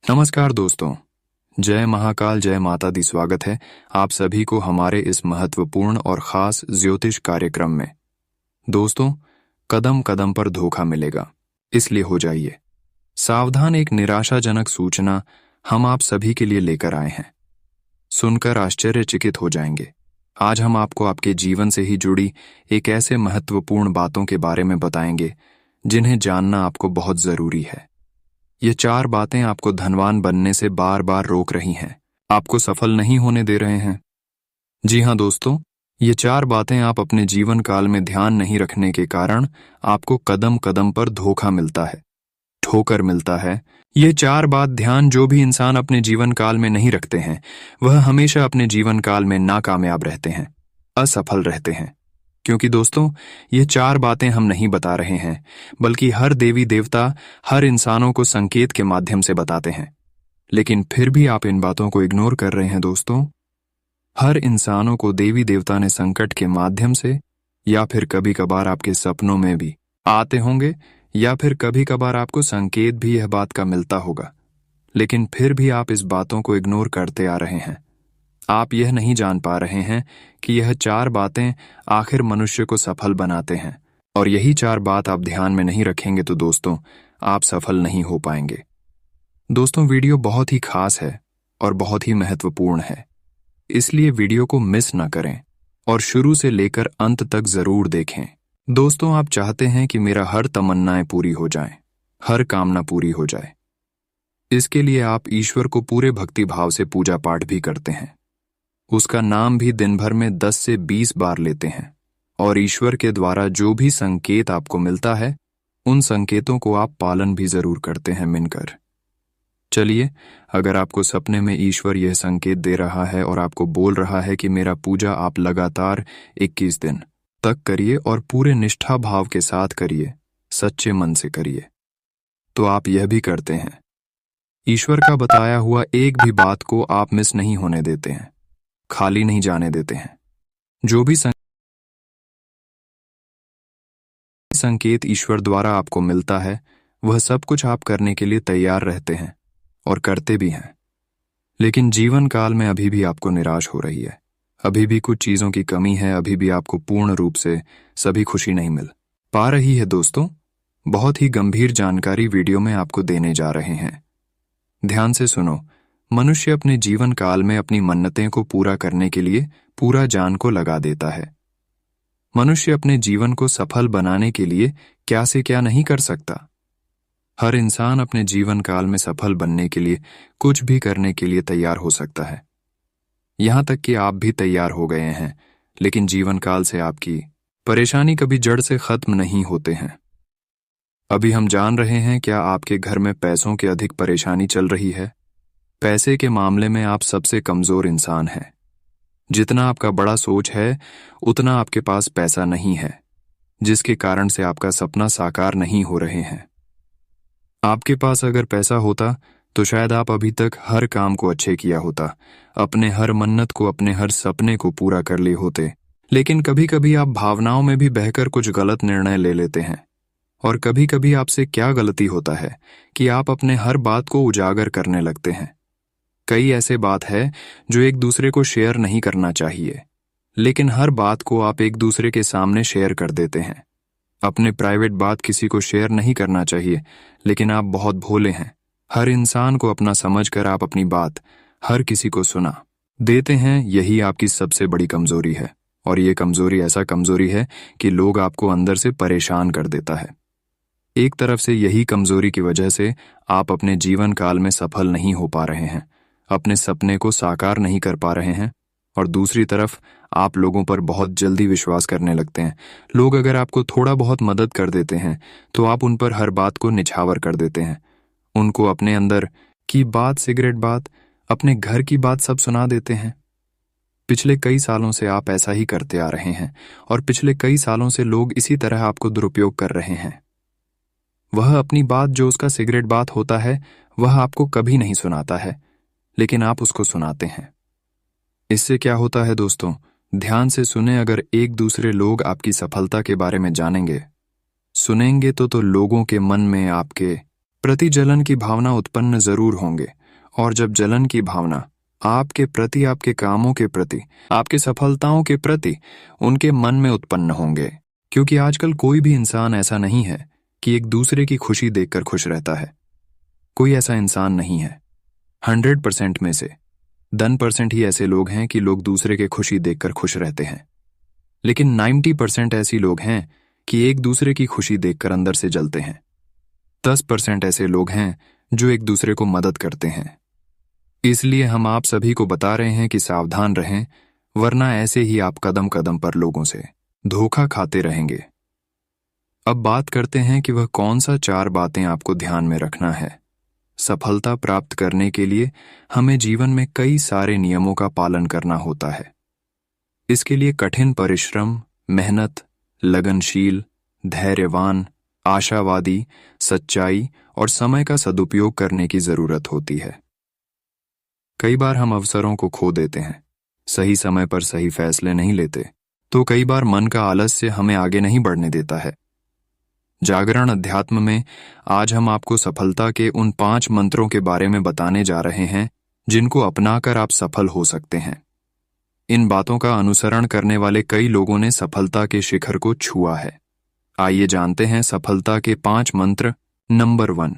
नमस्कार दोस्तों। जय महाकाल, जय माता दी। स्वागत है आप सभी को हमारे इस महत्वपूर्ण और खास ज्योतिष कार्यक्रम में। दोस्तों, कदम कदम पर धोखा मिलेगा, इसलिए हो जाइए सावधान। एक निराशाजनक सूचना हम आप सभी के लिए लेकर आए हैं। सुनकर आश्चर्यचकित हो जाएंगे। आज हम आपको आपके जीवन से ही जुड़ी एक ऐसे महत्वपूर्ण बातों के बारे में बताएंगे जिन्हें जानना आपको बहुत जरूरी है। ये 4 बातें आपको धनवान बनने से बार बार रोक रही हैं, आपको सफल नहीं होने दे रहे हैं। जी हाँ दोस्तों, ये 4 बातें आप अपने जीवन काल में ध्यान नहीं रखने के कारण आपको कदम कदम पर धोखा मिलता है, ठोकर मिलता है। ये 4 बात ध्यान जो भी इंसान अपने जीवन काल में नहीं रखते हैं, वह हमेशा अपने जीवन काल में नाकामयाब रहते हैं, असफल रहते हैं। क्योंकि दोस्तों, ये 4 बातें हम नहीं बता रहे हैं, बल्कि हर देवी देवता हर इंसानों को संकेत के माध्यम से बताते हैं। लेकिन फिर भी आप इन बातों को इग्नोर कर रहे हैं दोस्तों। हर इंसानों को देवी देवता ने संकट के माध्यम से या फिर कभी कभार आपके सपनों में भी आते होंगे, या फिर कभी कभार आपको संकेत भी यह बात का मिलता होगा। लेकिन फिर भी आप इस बातों को इग्नोर करते आ रहे हैं। आप यह नहीं जान पा रहे हैं कि यह 4 बातें आखिर मनुष्य को सफल बनाते हैं, और यही 4 बात आप ध्यान में नहीं रखेंगे तो दोस्तों आप सफल नहीं हो पाएंगे। दोस्तों, वीडियो बहुत ही खास है और बहुत ही महत्वपूर्ण है, इसलिए वीडियो को मिस न करें और शुरू से लेकर अंत तक जरूर देखें। दोस्तों, आप चाहते हैं कि मेरा हर तमन्नाएं पूरी हो जाएं, हर कामना पूरी हो जाए। इसके लिए आप ईश्वर को पूरे भक्ति भाव से पूजा पाठ भी करते हैं, उसका नाम भी दिन भर में 10 से 20 बार लेते हैं, और ईश्वर के द्वारा जो भी संकेत आपको मिलता है उन संकेतों को आप पालन भी जरूर करते हैं मिलकर। चलिए, अगर आपको सपने में ईश्वर यह संकेत दे रहा है और आपको बोल रहा है कि मेरा पूजा आप लगातार 21 दिन तक करिए और पूरे निष्ठा भाव के साथ करिए, सच्चे मन से करिए, तो आप यह भी करते हैं। ईश्वर का बताया हुआ एक भी बात को आप मिस नहीं होने देते हैं, खाली नहीं जाने देते हैं। जो भी संकेत ईश्वर द्वारा आपको मिलता है, वह सब कुछ आप करने के लिए तैयार रहते हैं और करते भी हैं। लेकिन जीवन काल में अभी भी आपको निराश हो रही है, अभी भी कुछ चीजों की कमी है, अभी भी आपको पूर्ण रूप से सभी खुशी नहीं मिल पा रही है। दोस्तों, बहुत ही गंभीर जानकारी वीडियो में आपको देने जा रहे हैं। ध्यान से सुनो। मनुष्य अपने जीवन काल में अपनी मन्नतें को पूरा करने के लिए पूरा जान को लगा देता है। मनुष्य अपने जीवन को सफल बनाने के लिए क्या से क्या नहीं कर सकता। हर इंसान अपने जीवन काल में सफल बनने के लिए कुछ भी करने के लिए तैयार हो सकता है। यहां तक कि आप भी तैयार हो गए हैं, लेकिन जीवन काल से आपकी परेशानी कभी जड़ से खत्म नहीं होते हैं। अभी हम जान रहे हैं, क्या आपके घर में पैसों की अधिक परेशानी चल रही है? पैसे के मामले में आप सबसे कमजोर इंसान हैं। जितना आपका बड़ा सोच है, उतना आपके पास पैसा नहीं है, जिसके कारण से आपका सपना साकार नहीं हो रहे हैं। आपके पास अगर पैसा होता तो शायद आप अभी तक हर काम को अच्छे किया होता, अपने हर मन्नत को, अपने हर सपने को पूरा कर लिए होते। लेकिन कभी कभी आप भावनाओं में भी बहकर कुछ गलत निर्णय ले लेते हैं। और कभी कभी आपसे क्या गलती होता है कि आप अपने हर बात को उजागर करने लगते हैं। कई ऐसे बात है जो एक दूसरे को शेयर नहीं करना चाहिए, लेकिन हर बात को आप एक दूसरे के सामने शेयर कर देते हैं। अपने प्राइवेट बात किसी को शेयर नहीं करना चाहिए, लेकिन आप बहुत भोले हैं। हर इंसान को अपना समझकर आप अपनी बात हर किसी को सुना देते हैं। यही आपकी सबसे बड़ी कमजोरी है, और ये कमजोरी ऐसा कमजोरी है कि लोग आपको अंदर से परेशान कर देता है। एक तरफ से यही कमजोरी की वजह से आप अपने जीवन काल में सफल नहीं हो पा रहे हैं, अपने सपने को साकार नहीं कर पा रहे हैं, और दूसरी तरफ आप लोगों पर बहुत जल्दी विश्वास करने लगते हैं। लोग अगर आपको थोड़ा बहुत मदद कर देते हैं तो आप उन पर हर बात को निछावर कर देते हैं। उनको अपने अंदर की बात, सिगरेट बात, अपने घर की बात सब सुना देते हैं। पिछले कई सालों से आप ऐसा ही करते आ रहे हैं, और पिछले कई सालों से लोग इसी तरह आपको दुरुपयोग कर रहे हैं। वह अपनी बात, जो उसका सिगरेट बात होता है, वह आपको कभी नहीं सुनाता है, लेकिन आप उसको सुनाते हैं। इससे क्या होता है दोस्तों, ध्यान से सुने। अगर एक दूसरे लोग आपकी सफलता के बारे में जानेंगे, सुनेंगे तो लोगों के मन में आपके प्रति जलन की भावना उत्पन्न जरूर होंगे, और जब जलन की भावना आपके प्रति, आपके कामों के प्रति, आपके सफलताओं के प्रति उनके मन में उत्पन्न होंगे, क्योंकि आजकल कोई भी इंसान ऐसा नहीं है कि एक दूसरे की खुशी देखकर खुश रहता है। कोई ऐसा इंसान नहीं है। 100% में से 10% ही ऐसे लोग हैं कि लोग दूसरे के खुशी देखकर खुश रहते हैं, लेकिन 90% ऐसी लोग हैं कि एक दूसरे की खुशी देखकर अंदर से जलते हैं। 10% ऐसे लोग हैं जो एक दूसरे को मदद करते हैं। इसलिए हम आप सभी को बता रहे हैं कि सावधान रहें, वरना ऐसे ही आप कदम कदम पर लोगों से धोखा खाते रहेंगे। अब बात करते हैं कि वह कौन सा 4 बातें आपको ध्यान में रखना है। सफलता प्राप्त करने के लिए हमें जीवन में कई सारे नियमों का पालन करना होता है। इसके लिए कठिन परिश्रम, मेहनत, लगनशील, धैर्यवान, आशावादी, सच्चाई और समय का सदुपयोग करने की जरूरत होती है। कई बार हम अवसरों को खो देते हैं, सही समय पर सही फैसले नहीं लेते, तो कई बार मन का आलस्य हमें आगे नहीं बढ़ने देता है। जागरण अध्यात्म में आज हम आपको सफलता के उन 5 मंत्रों के बारे में बताने जा रहे हैं जिनको अपनाकर आप सफल हो सकते हैं। इन बातों का अनुसरण करने वाले कई लोगों ने सफलता के शिखर को छुआ है। आइए जानते हैं सफलता के 5 मंत्र। नंबर 1,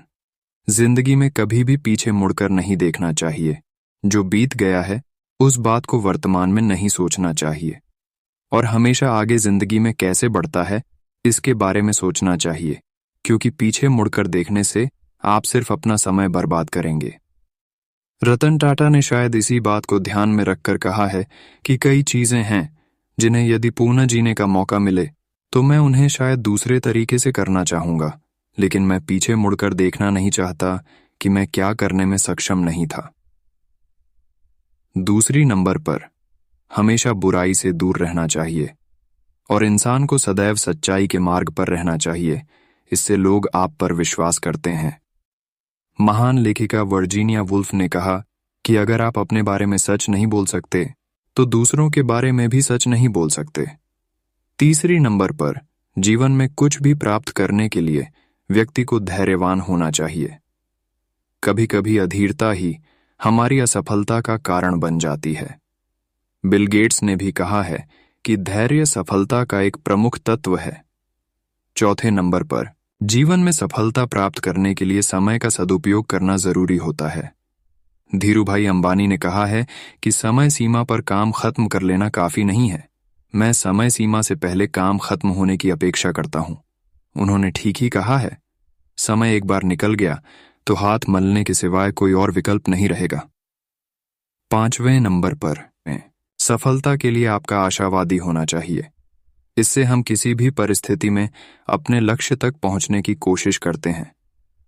जिंदगी में कभी भी पीछे मुड़कर नहीं देखना चाहिए। जो बीत गया है उस बात को वर्तमान में नहीं सोचना चाहिए, और हमेशा आगे जिंदगी में कैसे बढ़ता है इसके बारे में सोचना चाहिए, क्योंकि पीछे मुड़कर देखने से आप सिर्फ अपना समय बर्बाद करेंगे। रतन टाटा ने शायद इसी बात को ध्यान में रखकर कहा है कि कई चीजें हैं जिन्हें यदि पुनः जीने का मौका मिले तो मैं उन्हें शायद दूसरे तरीके से करना चाहूंगा, लेकिन मैं पीछे मुड़कर देखना नहीं चाहता कि मैं क्या करने में सक्षम नहीं था। दूसरी नंबर पर, हमेशा बुराई से दूर रहना चाहिए और इंसान को सदैव सच्चाई के मार्ग पर रहना चाहिए। इससे लोग आप पर विश्वास करते हैं। महान लेखिका वर्जीनिया वुल्फ ने कहा कि अगर आप अपने बारे में सच नहीं बोल सकते तो दूसरों के बारे में भी सच नहीं बोल सकते। तीसरी नंबर पर, जीवन में कुछ भी प्राप्त करने के लिए व्यक्ति को धैर्यवान होना चाहिए। कभी कभी अधीरता ही हमारी असफलता का कारण बन जाती है। बिल गेट्स ने भी कहा है कि धैर्य सफलता का एक प्रमुख तत्व है। चौथे नंबर पर, जीवन में सफलता प्राप्त करने के लिए समय का सदुपयोग करना जरूरी होता है। धीरूभाई अंबानी ने कहा है कि समय सीमा पर काम खत्म कर लेना काफी नहीं है। मैं समय सीमा से पहले काम खत्म होने की अपेक्षा करता हूं। उन्होंने ठीक ही कहा है। समय एक बार निकल गया तो हाथ मलने के सिवाय कोई और विकल्प नहीं रहेगा। 5वें नंबर पर, सफलता के लिए आपका आशावादी होना चाहिए। इससे हम किसी भी परिस्थिति में अपने लक्ष्य तक पहुंचने की कोशिश करते हैं।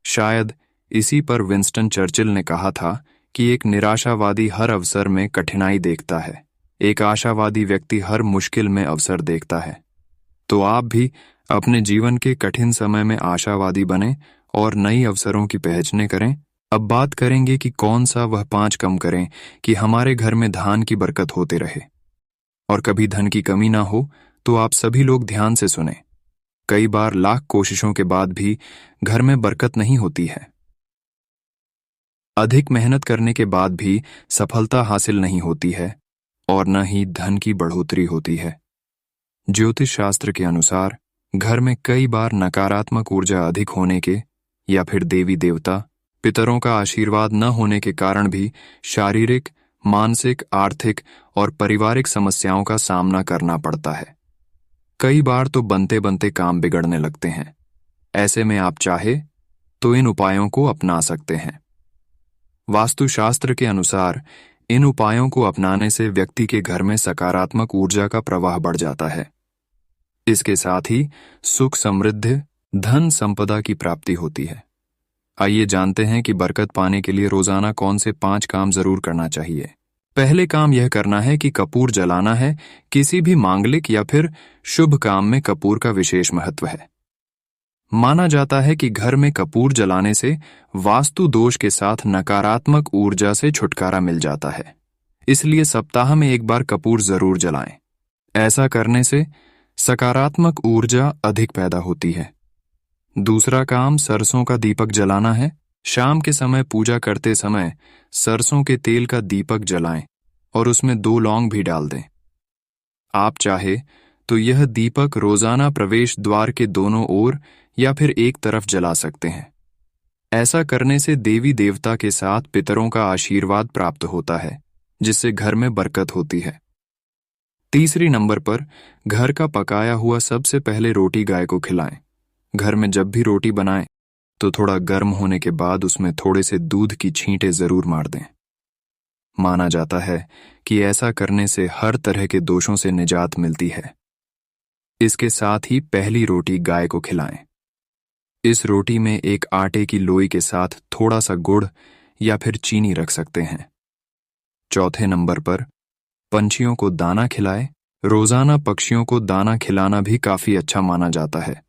शायद इसी पर विंस्टन चर्चिल ने कहा था कि एक निराशावादी हर अवसर में कठिनाई देखता है, एक आशावादी व्यक्ति हर मुश्किल में अवसर देखता है। तो आप भी अपने जीवन के कठिन समय में आशावादी बने और नई अवसरों की पहचान करें। अब बात करेंगे कि कौन सा वह 5 काम करें कि हमारे घर में धान की बरकत होते रहे और कभी धन की कमी ना हो। तो आप सभी लोग ध्यान से सुने। कई बार लाख कोशिशों के बाद भी घर में बरकत नहीं होती है। अधिक मेहनत करने के बाद भी सफलता हासिल नहीं होती है और न ही धन की बढ़ोतरी होती है। ज्योतिष शास्त्र के अनुसार घर में कई बार नकारात्मक ऊर्जा अधिक होने के या फिर देवी देवता, पितरों का आशीर्वाद न होने के कारण भी शारीरिक, मानसिक, आर्थिक और पारिवारिक समस्याओं का सामना करना पड़ता है। कई बार तो बनते बनते काम बिगड़ने लगते हैं। ऐसे में आप चाहे तो इन उपायों को अपना सकते हैं। वास्तुशास्त्र के अनुसार इन उपायों को अपनाने से व्यक्ति के घर में सकारात्मक ऊर्जा का प्रवाह बढ़ जाता है। इसके साथ ही सुख, समृद्धि, धन संपदा की प्राप्ति होती है। आइए जानते हैं कि बरकत पाने के लिए रोजाना कौन से 5 काम जरूर करना चाहिए। पहले काम यह करना है कि कपूर जलाना है। किसी भी मांगलिक या फिर शुभ काम में कपूर का विशेष महत्व है। माना जाता है कि घर में कपूर जलाने से वास्तु दोष के साथ नकारात्मक ऊर्जा से छुटकारा मिल जाता है। इसलिए सप्ताह में एक बार कपूर जरूर जलाएं। ऐसा करने से सकारात्मक ऊर्जा अधिक पैदा होती है। दूसरा काम सरसों का दीपक जलाना है। शाम के समय पूजा करते समय सरसों के तेल का दीपक जलाएं और उसमें 2 लौंग भी डाल दें। आप चाहे तो यह दीपक रोजाना प्रवेश द्वार के दोनों ओर या फिर एक तरफ जला सकते हैं। ऐसा करने से देवी देवता के साथ पितरों का आशीर्वाद प्राप्त होता है, जिससे घर में बरकत होती है। तीसरी नंबर पर घर का पकाया हुआ सबसे पहले रोटी गाय को खिलाएं। घर में जब भी रोटी बनाएं तो थोड़ा गर्म होने के बाद उसमें थोड़े से दूध की छींटे जरूर मार दें। माना जाता है कि ऐसा करने से हर तरह के दोषों से निजात मिलती है। इसके साथ ही पहली रोटी गाय को खिलाएं। इस रोटी में एक आटे की लोई के साथ थोड़ा सा गुड़ या फिर चीनी रख सकते हैं। चौथे नंबर पर पंछियों को दाना खिलाएं। रोजाना पक्षियों को दाना खिलाना भी काफी अच्छा माना जाता है।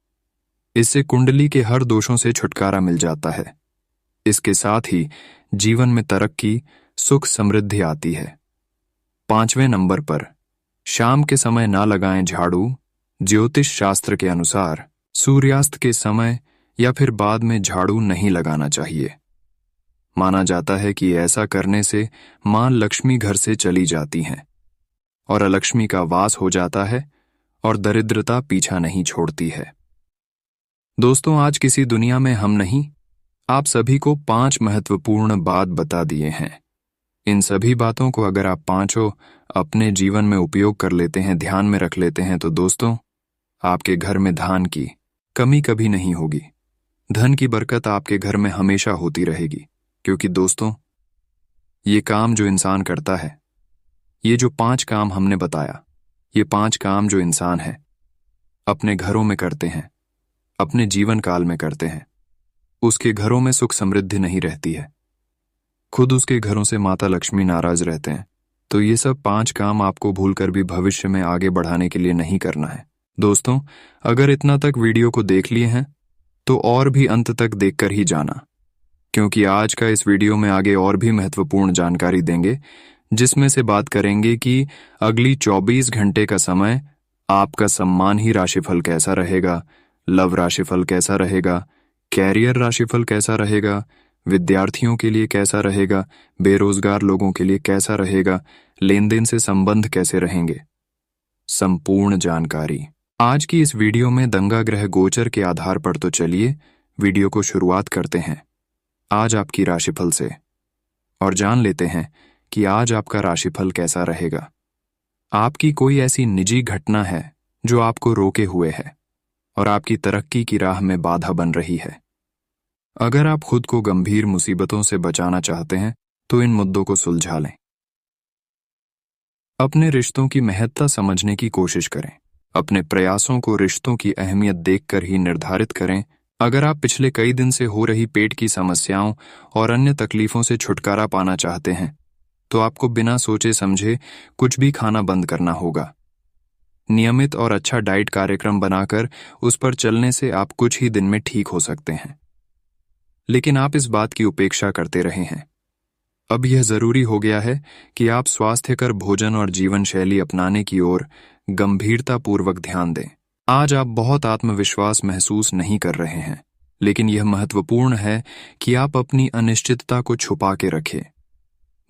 इससे कुंडली के हर दोषों से छुटकारा मिल जाता है। इसके साथ ही जीवन में तरक्की, सुख, समृद्धि आती है। 5वें नंबर पर शाम के समय ना लगाएं झाड़ू। ज्योतिष शास्त्र के अनुसार सूर्यास्त के समय या फिर बाद में झाड़ू नहीं लगाना चाहिए। माना जाता है कि ऐसा करने से मां लक्ष्मी घर से चली जाती हैं और अलक्ष्मी का वास हो जाता है और दरिद्रता पीछा नहीं छोड़ती है। दोस्तों, आज किसी दुनिया में हम नहीं, आप सभी को 5 महत्वपूर्ण बात बता दिए हैं। इन सभी बातों को अगर आप पांचों अपने जीवन में उपयोग कर लेते हैं, ध्यान में रख लेते हैं, तो दोस्तों आपके घर में धान की कमी कभी नहीं होगी। धन की बरकत आपके घर में हमेशा होती रहेगी। क्योंकि दोस्तों, ये काम जो इंसान करता है, ये जो 5 काम हमने बताया, ये 5 काम जो इंसान है अपने घरों में करते हैं, अपने जीवन काल में करते हैं, उसके घरों में सुख समृद्धि नहीं रहती है। खुद उसके घरों से माता लक्ष्मी नाराज रहते हैं। तो ये सब 5 काम आपको भूलकर भी भविष्य में आगे बढ़ाने के लिए नहीं करना है। दोस्तों, अगर इतना तक वीडियो को देख लिए हैं तो और भी अंत तक देखकर ही जाना, क्योंकि आज का इस वीडियो में आगे और भी महत्वपूर्ण जानकारी देंगे, जिसमें से बात करेंगे कि अगली 24 घंटे का समय आपका सम्मान ही राशिफल कैसा रहेगा, लव राशिफल कैसा रहेगा, कैरियर राशिफल कैसा रहेगा, विद्यार्थियों के लिए कैसा रहेगा, बेरोजगार लोगों के लिए कैसा रहेगा, लेन देन से संबंध कैसे रहेंगे, संपूर्ण जानकारी आज की इस वीडियो में दंगा ग्रह गोचर के आधार पर। तो चलिए वीडियो को शुरुआत करते हैं आज आपकी राशिफल से और जान लेते हैं कि आज आपका राशिफल कैसा रहेगा। आपकी कोई ऐसी निजी घटना है जो आपको रोके हुए है और आपकी तरक्की की राह में बाधा बन रही है। अगर आप खुद को गंभीर मुसीबतों से बचाना चाहते हैं तो इन मुद्दों को सुलझा लें। अपने रिश्तों की महत्ता समझने की कोशिश करें। अपने प्रयासों को रिश्तों की अहमियत देखकर ही निर्धारित करें। अगर आप पिछले कई दिन से हो रही पेट की समस्याओं और अन्य तकलीफों से छुटकारा पाना चाहते हैं तो आपको बिना सोचे समझे कुछ भी खाना बंद करना होगा। नियमित और अच्छा डाइट कार्यक्रम बनाकर उस पर चलने से आप कुछ ही दिन में ठीक हो सकते हैं। लेकिन आप इस बात की उपेक्षा करते रहे हैं। अब यह जरूरी हो गया है कि आप स्वास्थ्यकर भोजन और जीवन शैली अपनाने की ओर गंभीरतापूर्वक ध्यान दें। आज आप बहुत आत्मविश्वास महसूस नहीं कर रहे हैं, लेकिन यह महत्वपूर्ण है कि आप अपनी अनिश्चितता को छुपा के रखें।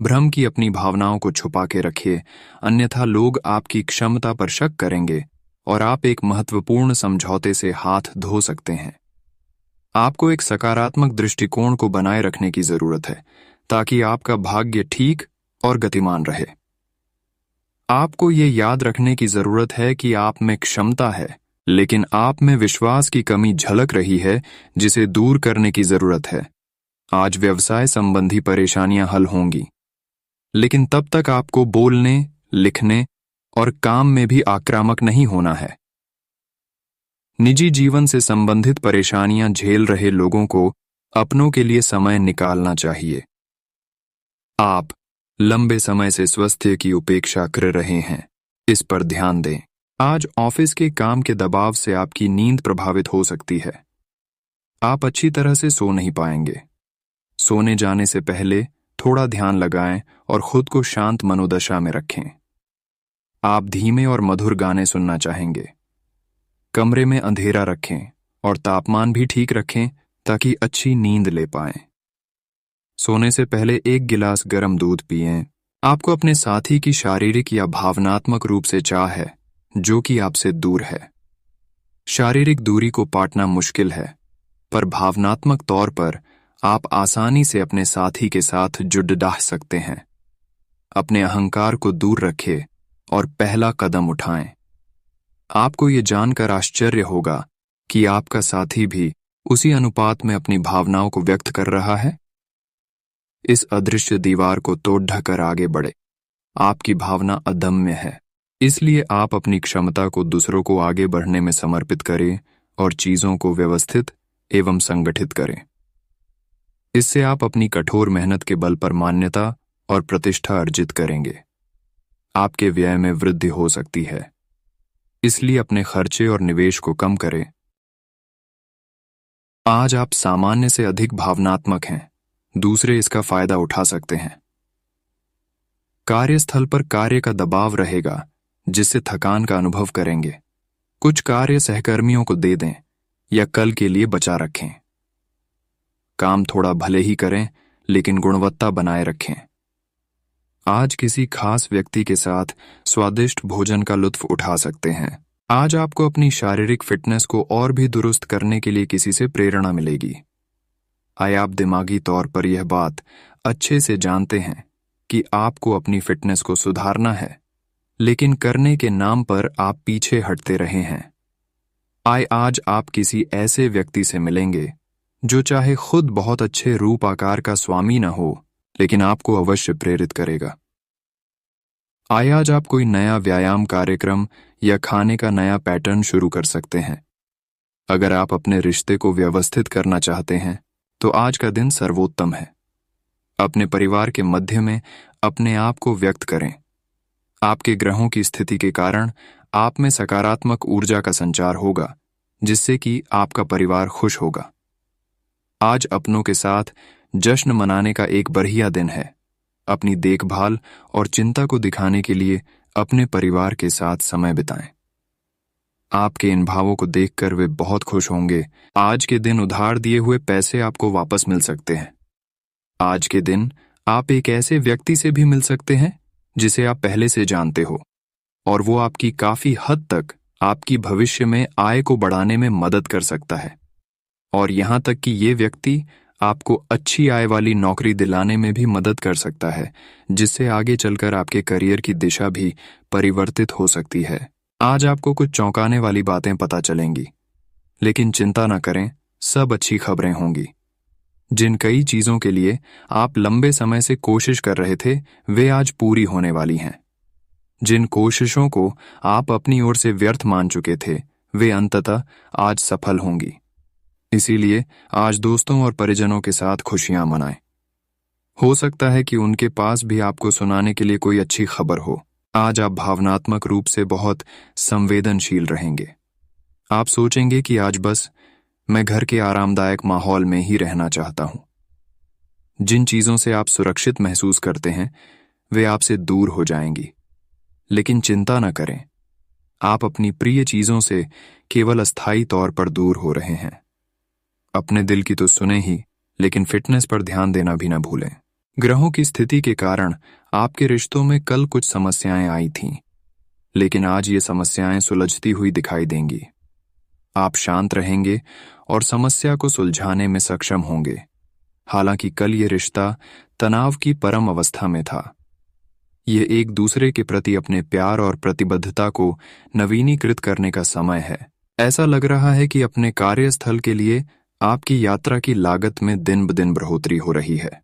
भ्रम की अपनी भावनाओं को छुपा के रखिए, अन्यथा लोग आपकी क्षमता पर शक करेंगे और आप एक महत्वपूर्ण समझौते से हाथ धो सकते हैं। आपको एक सकारात्मक दृष्टिकोण को बनाए रखने की जरूरत है ताकि आपका भाग्य ठीक और गतिमान रहे। आपको ये याद रखने की जरूरत है कि आप में क्षमता है, लेकिन आप में विश्वास की कमी झलक रही है जिसे दूर करने की जरूरत है। आज व्यवसाय संबंधी परेशानियां हल होंगी, लेकिन तब तक आपको बोलने, लिखने और काम में भी आक्रामक नहीं होना है। निजी जीवन से संबंधित परेशानियां झेल रहे लोगों को अपनों के लिए समय निकालना चाहिए। आप लंबे समय से स्वास्थ्य की उपेक्षा कर रहे हैं, इस पर ध्यान दें। आज ऑफिस के काम के दबाव से आपकी नींद प्रभावित हो सकती है। आप अच्छी तरह से सो नहीं पाएंगे। सोने जाने से पहले थोड़ा ध्यान लगाएं और खुद को शांत मनोदशा में रखें। आप धीमे और मधुर गाने सुनना चाहेंगे। कमरे में अंधेरा रखें और तापमान भी ठीक रखें ताकि अच्छी नींद ले पाएं। सोने से पहले 1 गिलास गर्म दूध पिएं। आपको अपने साथी की शारीरिक या भावनात्मक रूप से चाह है जो कि आपसे दूर है। शारीरिक दूरी को पाटना मुश्किल है, पर भावनात्मक तौर पर आप आसानी से अपने साथी के साथ जुड़ सकते हैं। अपने अहंकार को दूर रखें और पहला कदम उठाएं। आपको ये जानकर आश्चर्य होगा कि आपका साथी भी उसी अनुपात में अपनी भावनाओं को व्यक्त कर रहा है। इस अदृश्य दीवार को तोड़ ढकर आगे बढ़े। आपकी भावना अदम्य है, इसलिए आप अपनी क्षमता को दूसरों को आगे बढ़ने में समर्पित करें और चीजों को व्यवस्थित एवं संगठित करें। इससे आप अपनी कठोर मेहनत के बल पर मान्यता और प्रतिष्ठा अर्जित करेंगे। आपके व्यय में वृद्धि हो सकती है, इसलिए अपने खर्चे और निवेश को कम करें। आज आप सामान्य से अधिक भावनात्मक हैं, दूसरे इसका फायदा उठा सकते हैं। कार्यस्थल पर कार्य का दबाव रहेगा जिससे थकान का अनुभव करेंगे। कुछ कार्य सहकर्मियों को दे दें या कल के लिए बचा रखें। काम थोड़ा भले ही करें लेकिन गुणवत्ता बनाए रखें। आज किसी खास व्यक्ति के साथ स्वादिष्ट भोजन का लुत्फ उठा सकते हैं। आज आपको अपनी शारीरिक फिटनेस को और भी दुरुस्त करने के लिए किसी से प्रेरणा मिलेगी। आए आप दिमागी तौर पर यह बात अच्छे से जानते हैं कि आपको अपनी फिटनेस को सुधारना है, लेकिन करने के नाम पर आप पीछे हटते रहे हैं। आज आप किसी ऐसे व्यक्ति से मिलेंगे जो चाहे खुद बहुत अच्छे रूप आकार का स्वामी न हो, लेकिन आपको अवश्य प्रेरित करेगा। आज आप कोई नया व्यायाम कार्यक्रम या खाने का नया पैटर्न शुरू कर सकते हैं। अगर आप अपने रिश्ते को व्यवस्थित करना चाहते हैं तो आज का दिन सर्वोत्तम है। अपने परिवार के मध्य में अपने आप को व्यक्त करें। आपके ग्रहों की स्थिति के कारण आप में सकारात्मक ऊर्जा का संचार होगा, जिससे कि आपका परिवार खुश होगा। आज अपनों के साथ जश्न मनाने का एक बढ़िया दिन है। अपनी देखभाल और चिंता को दिखाने के लिए अपने परिवार के साथ समय बिताएं। आपके इन भावों को देखकर वे बहुत खुश होंगे। आज के दिन उधार दिए हुए पैसे आपको वापस मिल सकते हैं। आज के दिन आप एक ऐसे व्यक्ति से भी मिल सकते हैं जिसे आप पहले से जानते हो, और वो आपकी काफी हद तक आपकी भविष्य में आय को बढ़ाने में मदद कर सकता है। और यहां तक कि ये व्यक्ति आपको अच्छी आय वाली नौकरी दिलाने में भी मदद कर सकता है, जिससे आगे चलकर आपके करियर की दिशा भी परिवर्तित हो सकती है। आज आपको कुछ चौंकाने वाली बातें पता चलेंगी, लेकिन चिंता न करें, सब अच्छी खबरें होंगी। जिन कई चीजों के लिए आप लंबे समय से कोशिश कर रहे थे, वे आज पूरी होने वाली हैं। जिन कोशिशों को आप अपनी ओर से व्यर्थ मान चुके थे, वे अंततः आज सफल होंगी। इसीलिए आज दोस्तों और परिजनों के साथ खुशियां मनाएं। हो सकता है कि उनके पास भी आपको सुनाने के लिए कोई अच्छी खबर हो। आज आप भावनात्मक रूप से बहुत संवेदनशील रहेंगे। आप सोचेंगे कि आज बस मैं घर के आरामदायक माहौल में ही रहना चाहता हूं। जिन चीजों से आप सुरक्षित महसूस करते हैं, वे आपसे दूर हो जाएंगी। लेकिन चिंता न करें, आप अपनी प्रिय चीजों से केवल अस्थायी तौर पर दूर हो रहे हैं। अपने दिल की तो सुने ही, लेकिन फिटनेस पर ध्यान देना भी न भूलें। ग्रहों की स्थिति के कारण आपके रिश्तों में कल कुछ समस्याएं आई थीं, लेकिन आज ये समस्याएं सुलझती हुई दिखाई देंगी। आप शांत रहेंगे और समस्या को सुलझाने में सक्षम होंगे। हालांकि कल ये रिश्ता तनाव की परम अवस्था में था। ये एक दूसरे के प्रति अपने प्यार और प्रतिबद्धता को नवीनीकृत करने का समय है। ऐसा लग रहा है कि अपने कार्यस्थल के लिए आपकी यात्रा की लागत में दिन ब दिन बढ़ोतरी हो रही है।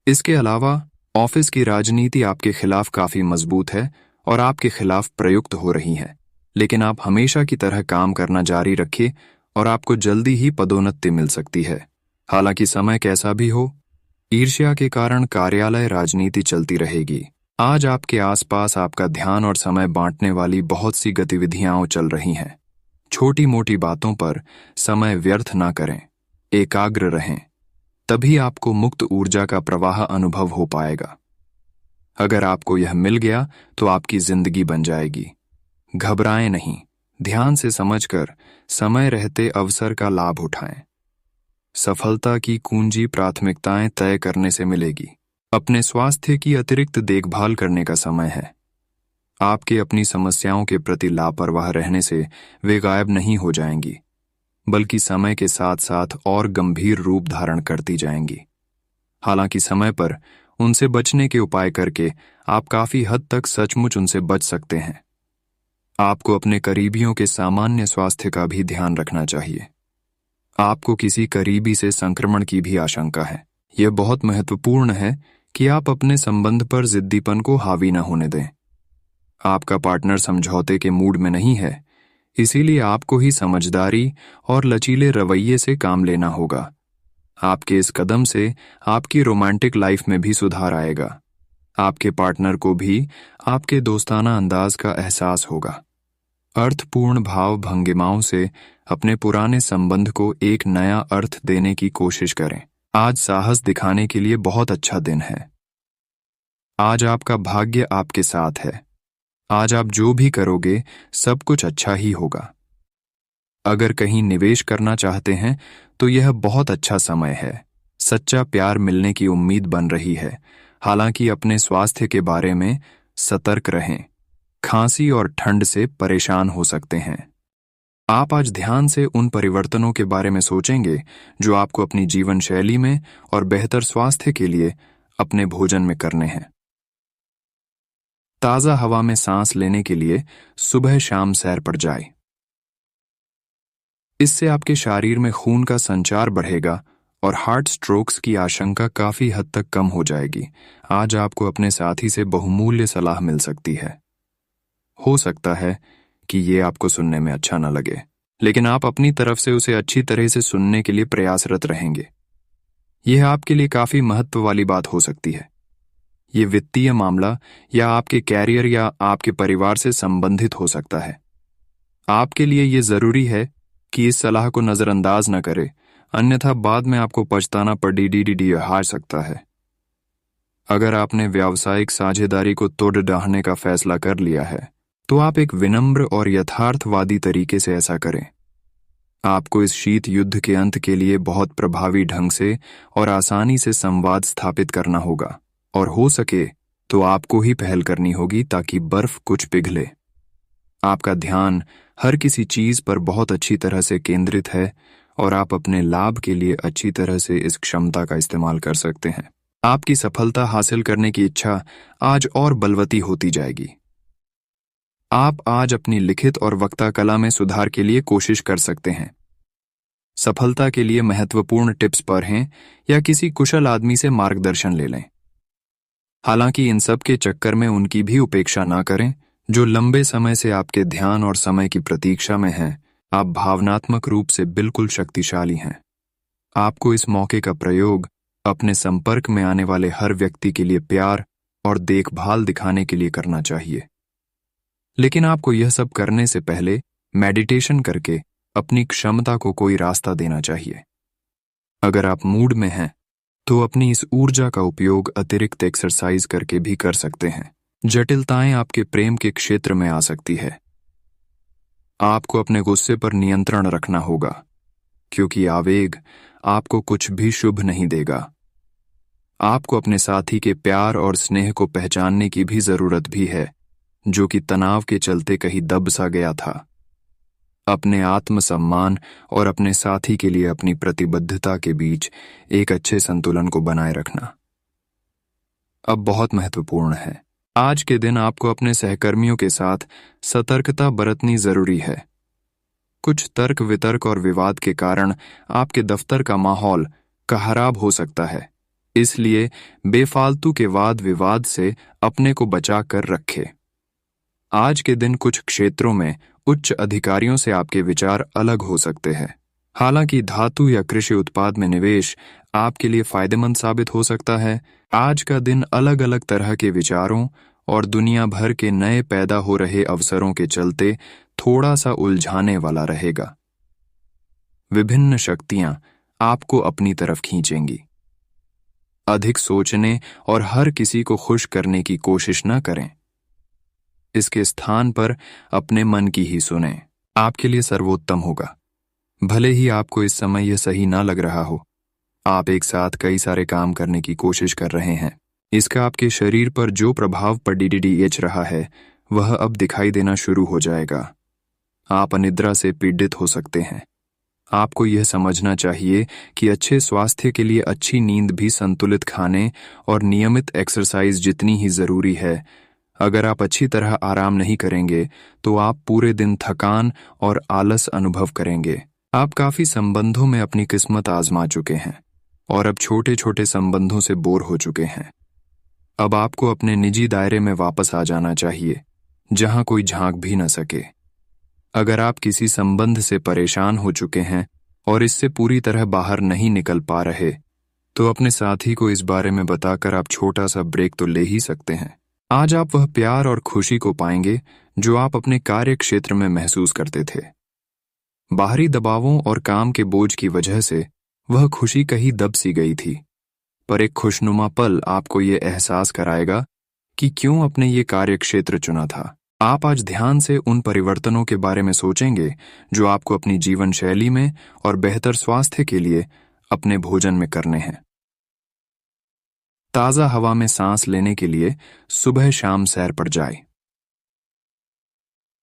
इसके अलावा ऑफिस की राजनीति आपके खिलाफ काफी मजबूत है और आपके खिलाफ प्रयुक्त हो रही है, लेकिन आप हमेशा की तरह काम करना जारी रखिए और आपको जल्दी ही पदोन्नति मिल सकती है। हालांकि समय कैसा भी हो, ईर्ष्या के कारण कार्यालय राजनीति चलती रहेगी। आज आपके आसपास आपका ध्यान और समय बांटने वाली बहुत सी गतिविधियां चल रही हैं। छोटी मोटी बातों पर समय व्यर्थ ना करें, एकाग्र रहें, तभी आपको मुक्त ऊर्जा का प्रवाह अनुभव हो पाएगा। अगर आपको यह मिल गया तो आपकी जिंदगी बन जाएगी। घबराएं नहीं, ध्यान से समझकर समय रहते अवसर का लाभ उठाएं। सफलता की कुंजी प्राथमिकताएं तय करने से मिलेगी। अपने स्वास्थ्य की अतिरिक्त देखभाल करने का समय है। आपके अपनी समस्याओं के प्रति लापरवाह रहने से वे गायब नहीं हो जाएंगी, बल्कि समय के साथ साथ और गंभीर रूप धारण करती जाएंगी। हालांकि समय पर उनसे बचने के उपाय करके आप काफी हद तक सचमुच उनसे बच सकते हैं। आपको अपने करीबियों के सामान्य स्वास्थ्य का भी ध्यान रखना चाहिए। आपको किसी करीबी से संक्रमण की भी आशंका है। यह बहुत महत्वपूर्ण है कि आप अपने संबंध पर जिद्दीपन को हावी न होने दें। आपका पार्टनर समझौते के मूड में नहीं है, इसीलिए आपको ही समझदारी और लचीले रवैये से काम लेना होगा। आपके इस कदम से आपकी रोमांटिक लाइफ में भी सुधार आएगा। आपके पार्टनर को भी आपके दोस्ताना अंदाज का एहसास होगा। अर्थपूर्ण भाव भंगिमाओं से अपने पुराने संबंध को एक नया अर्थ देने की कोशिश करें। आज साहस दिखाने के लिए बहुत अच्छा दिन है। आज आपका भाग्य आपके साथ है। आज आप जो भी करोगे सब कुछ अच्छा ही होगा। अगर कहीं निवेश करना चाहते हैं तो यह बहुत अच्छा समय है। सच्चा प्यार मिलने की उम्मीद बन रही है। हालांकि अपने स्वास्थ्य के बारे में सतर्क रहें। खांसी और ठंड से परेशान हो सकते हैं। आप आज ध्यान से उन परिवर्तनों के बारे में सोचेंगे जो आपको अपनी जीवन शैली में और बेहतर स्वास्थ्य के लिए अपने भोजन में करने हैं। ताज़ा हवा में सांस लेने के लिए सुबह शाम सैर पर जाएं। इससे आपके शरीर में खून का संचार बढ़ेगा और हार्ट स्ट्रोक्स की आशंका काफी हद तक कम हो जाएगी। आज आपको अपने साथी से बहुमूल्य सलाह मिल सकती है। हो सकता है कि ये आपको सुनने में अच्छा न लगे, लेकिन आप अपनी तरफ से उसे अच्छी तरह से सुनने के लिए प्रयासरत रहेंगे। यह आपके लिए काफी महत्व वाली बात हो सकती है। ये वित्तीय मामला या आपके कैरियर या आपके परिवार से संबंधित हो सकता है। आपके लिए ये जरूरी है कि इस सलाह को नजरअंदाज न करें, अन्यथा बाद में आपको पछताना हार सकता है। अगर आपने व्यावसायिक साझेदारी को तोड़ डाहने का फैसला कर लिया है तो आप एक विनम्र और यथार्थवादी तरीके से ऐसा करें। आपको इस शीत युद्ध के अंत के लिए बहुत प्रभावी ढंग से और आसानी से संवाद स्थापित करना होगा, और हो सके तो आपको ही पहल करनी होगी ताकि बर्फ कुछ पिघले। आपका ध्यान हर किसी चीज पर बहुत अच्छी तरह से केंद्रित है और आप अपने लाभ के लिए अच्छी तरह से इस क्षमता का इस्तेमाल कर सकते हैं। आपकी सफलता हासिल करने की इच्छा आज और बलवती होती जाएगी। आप आज अपनी लिखित और वक्ता कला में सुधार के लिए कोशिश कर सकते हैं। सफलता के लिए महत्वपूर्ण टिप्स पढ़ें या किसी कुशल आदमी से मार्गदर्शन ले लें। हालांकि इन सब के चक्कर में उनकी भी उपेक्षा ना करें जो लंबे समय से आपके ध्यान और समय की प्रतीक्षा में हैं। आप भावनात्मक रूप से बिल्कुल शक्तिशाली हैं। आपको इस मौके का प्रयोग अपने संपर्क में आने वाले हर व्यक्ति के लिए प्यार और देखभाल दिखाने के लिए करना चाहिए। लेकिन आपको यह सब करने से पहले मेडिटेशन करके अपनी क्षमता को कोई रास्ता देना चाहिए। अगर आप मूड में हैं तो अपनी इस ऊर्जा का उपयोग अतिरिक्त एक्सरसाइज करके भी कर सकते हैं। जटिलताएं आपके प्रेम के क्षेत्र में आ सकती है। आपको अपने गुस्से पर नियंत्रण रखना होगा, क्योंकि आवेग आपको कुछ भी शुभ नहीं देगा। आपको अपने साथी के प्यार और स्नेह को पहचानने की भी जरूरत भी है, जो कि तनाव के चलते कहीं दब सा गया था। अपने आत्मसम्मान और अपने साथी के लिए अपनी प्रतिबद्धता के बीच एक अच्छे संतुलन को बनाए रखना अब बहुत महत्वपूर्ण है। आज के दिन आपको अपने सहकर्मियों के साथ सतर्कता बरतनी जरूरी है। कुछ तर्क वितर्क और विवाद के कारण आपके दफ्तर का माहौल खराब हो सकता है, इसलिए बेफालतू के वाद विवाद से अपने को बचा कर रखें। आज के दिन कुछ क्षेत्रों में उच्च अधिकारियों से आपके विचार अलग हो सकते हैं। हालांकि धातु या कृषि उत्पाद में निवेश आपके लिए फायदेमंद साबित हो सकता है। आज का दिन अलग अलग तरह के विचारों और दुनिया भर के नए पैदा हो रहे अवसरों के चलते थोड़ा सा उलझाने वाला रहेगा। विभिन्न शक्तियां आपको अपनी तरफ खींचेंगी। अधिक सोचने और हर किसी को खुश करने की कोशिश न करें। इसके स्थान पर अपने मन की ही सुनें। आपके लिए सर्वोत्तम होगा। भले ही आपको इस समय यह सही ना लग रहा हो, आप एक साथ कई सारे काम करने की कोशिश कर रहे हैं। इसका आपके शरीर पर जो प्रभाव पड़ रहा है वह अब दिखाई देना शुरू हो जाएगा। आप अनिद्रा से पीड़ित हो सकते हैं। आपको यह समझना चाहिए कि अच्छे स्वास्थ्य के लिए अच्छी नींद भी संतुलित खाने और नियमित एक्सरसाइज जितनी ही जरूरी है। अगर आप अच्छी तरह आराम नहीं करेंगे तो आप पूरे दिन थकान और आलस अनुभव करेंगे। आप काफी संबंधों में अपनी किस्मत आजमा चुके हैं और अब छोटे छोटे संबंधों से बोर हो चुके हैं। अब आपको अपने निजी दायरे में वापस आ जाना चाहिए, जहां कोई झांक भी न सके। अगर आप किसी संबंध से परेशान हो चुके हैं और इससे पूरी तरह बाहर नहीं निकल पा रहे, तो अपने साथी को इस बारे में बताकर आप छोटा सा ब्रेक तो ले ही सकते हैं। आज आप वह प्यार और खुशी को पाएंगे जो आप अपने कार्य क्षेत्र में महसूस करते थे। बाहरी दबावों और काम के बोझ की वजह से वह खुशी कहीं दब सी गई थी, पर एक खुशनुमा पल आपको ये एहसास कराएगा कि क्यों अपने ये कार्य क्षेत्र चुना था। आप आज ध्यान से उन परिवर्तनों के बारे में सोचेंगे जो आपको अपनी जीवन शैली में और बेहतर स्वास्थ्य के लिए अपने भोजन में करने हैं। ताजा हवा में सांस लेने के लिए सुबह शाम सैर पर जाएं।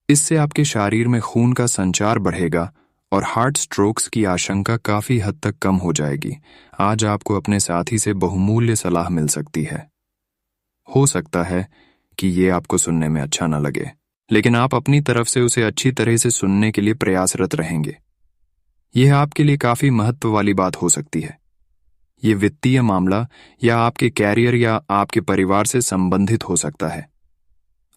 इससे आपके शरीर में खून का संचार बढ़ेगा और हार्ट स्ट्रोक्स की आशंका काफी हद तक कम हो जाएगी। आज आपको अपने साथी से बहुमूल्य सलाह मिल सकती है। हो सकता है कि ये आपको सुनने में अच्छा न लगे, लेकिन आप अपनी तरफ से उसे अच्छी तरह से सुनने के लिए प्रयासरत रहेंगे। यह आपके लिए काफी महत्व वाली बात हो सकती है। ये वित्तीय मामला या आपके कैरियर या आपके परिवार से संबंधित हो सकता है।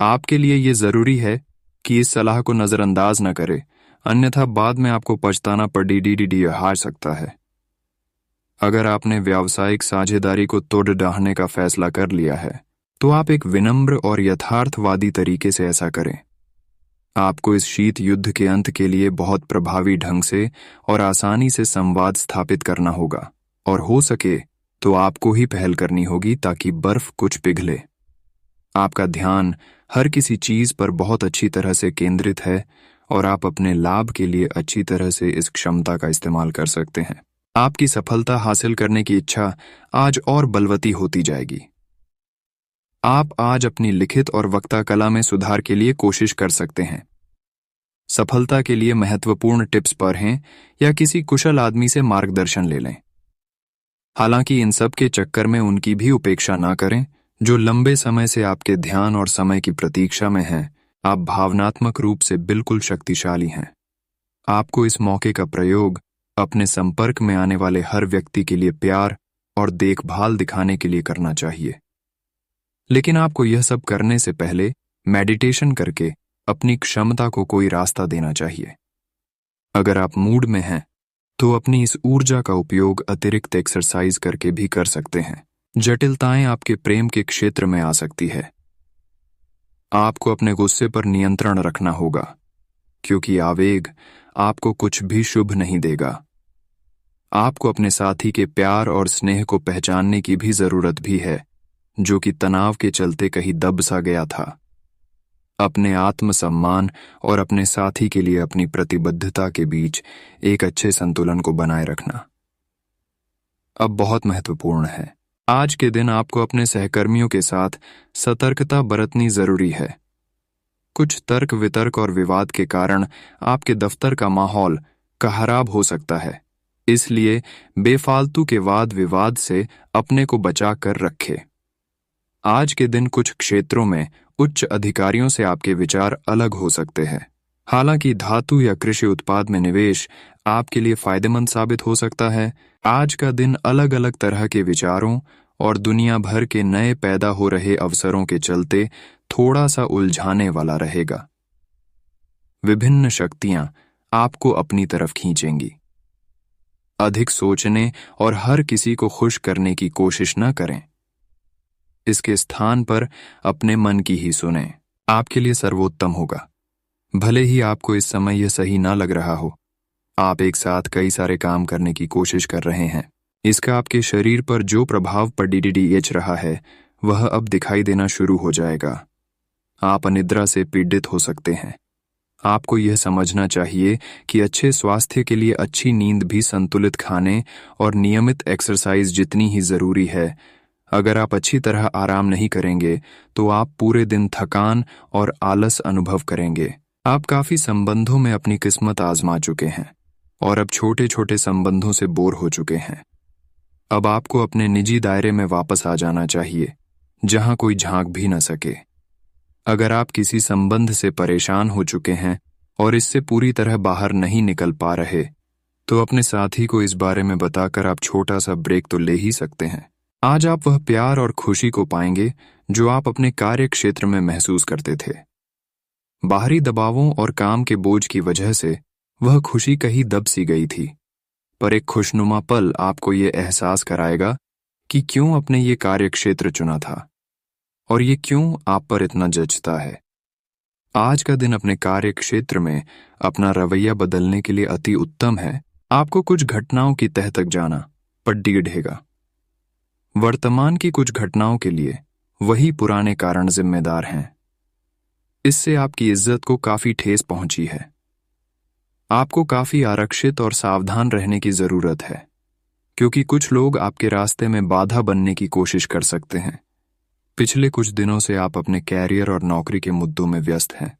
आपके लिए ये जरूरी है कि इस सलाह को नजरअंदाज न करें, अन्यथा बाद में आपको पछताना हार सकता है। अगर आपने व्यावसायिक साझेदारी को तोड़ डाहने का फैसला कर लिया है, तो आप एक विनम्र और यथार्थवादी तरीके से ऐसा करें। आपको इस शीत युद्ध के अंत के लिए बहुत प्रभावी ढंग से और आसानी से संवाद स्थापित करना होगा, और हो सके तो आपको ही पहल करनी होगी ताकि बर्फ कुछ पिघले। आपका ध्यान हर किसी चीज पर बहुत अच्छी तरह से केंद्रित है और आप अपने लाभ के लिए अच्छी तरह से इस क्षमता का इस्तेमाल कर सकते हैं। आपकी सफलता हासिल करने की इच्छा आज और बलवती होती जाएगी। आप आज अपनी लिखित और वक्ता कला में सुधार के लिए कोशिश कर सकते हैं। सफलता के लिए महत्वपूर्ण टिप्स पढ़ें या किसी कुशल आदमी से मार्गदर्शन ले लें। हालांकि इन सब के चक्कर में उनकी भी उपेक्षा ना करें जो लंबे समय से आपके ध्यान और समय की प्रतीक्षा में हैं। आप भावनात्मक रूप से बिल्कुल शक्तिशाली हैं। आपको इस मौके का प्रयोग अपने संपर्क में आने वाले हर व्यक्ति के लिए प्यार और देखभाल दिखाने के लिए करना चाहिए। लेकिन आपको यह सब करने से पहले मेडिटेशन करके अपनी क्षमता को कोई रास्ता देना चाहिए। अगर आप मूड में हैं तो अपनी इस ऊर्जा का उपयोग अतिरिक्त एक्सरसाइज करके भी कर सकते हैं। जटिलताएं आपके प्रेम के क्षेत्र में आ सकती है। आपको अपने गुस्से पर नियंत्रण रखना होगा, क्योंकि आवेग आपको कुछ भी शुभ नहीं देगा। आपको अपने साथी के प्यार और स्नेह को पहचानने की भी जरूरत भी है, जो कि तनाव के चलते कहीं दब सा गया था। अपने आत्मसम्मान और अपने साथी के लिए अपनी प्रतिबद्धता के बीच एक अच्छे संतुलन को बनाए रखना अब बहुत महत्वपूर्ण है। आज के दिन आपको अपने सहकर्मियों के साथ सतर्कता बरतनी जरूरी है। कुछ तर्क वितर्क और विवाद के कारण आपके दफ्तर का माहौल खराब हो सकता है, इसलिए बेफालतू के वाद विवाद से अपने को बचा कर रखें। आज के दिन कुछ क्षेत्रों में उच्च अधिकारियों से आपके विचार अलग हो सकते हैं। हालांकि धातु या कृषि उत्पाद में निवेश आपके लिए फायदेमंद साबित हो सकता है। आज का दिन अलग अलग तरह के विचारों और दुनिया भर के नए पैदा हो रहे अवसरों के चलते थोड़ा सा उलझाने वाला रहेगा। विभिन्न शक्तियां आपको अपनी तरफ खींचेंगी। अधिक सोचने और हर किसी को खुश करने की कोशिश न करें। इसके स्थान पर अपने मन की ही सुनें। आपके लिए सर्वोत्तम होगा। भले ही आपको इस समय यह सही ना लग रहा हो, आप एक साथ कई सारे काम करने की कोशिश कर रहे हैं। इसका आपके शरीर पर जो प्रभाव पड़ रहा है वह अब दिखाई देना शुरू हो जाएगा। आप अनिद्रा से पीड़ित हो सकते हैं। आपको यह समझना चाहिए कि अच्छे स्वास्थ्य के लिए अच्छी नींद भी संतुलित खाने और नियमित एक्सरसाइज जितनी ही जरूरी है। अगर आप अच्छी तरह आराम नहीं करेंगे तो आप पूरे दिन थकान और आलस अनुभव करेंगे। आप काफी संबंधों में अपनी किस्मत आजमा चुके हैं और अब छोटे छोटे संबंधों से बोर हो चुके हैं। अब आपको अपने निजी दायरे में वापस आ जाना चाहिए, जहां कोई झांक भी न सके। अगर आप किसी संबंध से परेशान हो चुके हैं और इससे पूरी तरह बाहर नहीं निकल पा रहे, तो अपने साथी को इस बारे में बताकर आप छोटा सा ब्रेक तो ले ही सकते हैं। आज आप वह प्यार और खुशी को पाएंगे जो आप अपने कार्य क्षेत्र में महसूस करते थे। बाहरी दबावों और काम के बोझ की वजह से वह खुशी कहीं दब सी गई थी, पर एक खुशनुमा पल आपको ये एहसास कराएगा कि क्यों अपने ये कार्य क्षेत्र चुना था और ये क्यों आप पर इतना जचता है। आज का दिन अपने कार्य क्षेत्र में अपना रवैया बदलने के लिए अति उत्तम है। आपको कुछ घटनाओं की तह तक जाना पड्डी ढेगा। वर्तमान की कुछ घटनाओं के लिए वही पुराने कारण जिम्मेदार हैं। इससे आपकी इज्जत को काफी ठेस पहुंची है। आपको काफी आरक्षित और सावधान रहने की जरूरत है, क्योंकि कुछ लोग आपके रास्ते में बाधा बनने की कोशिश कर सकते हैं। पिछले कुछ दिनों से आप अपने कैरियर और नौकरी के मुद्दों में व्यस्त हैं।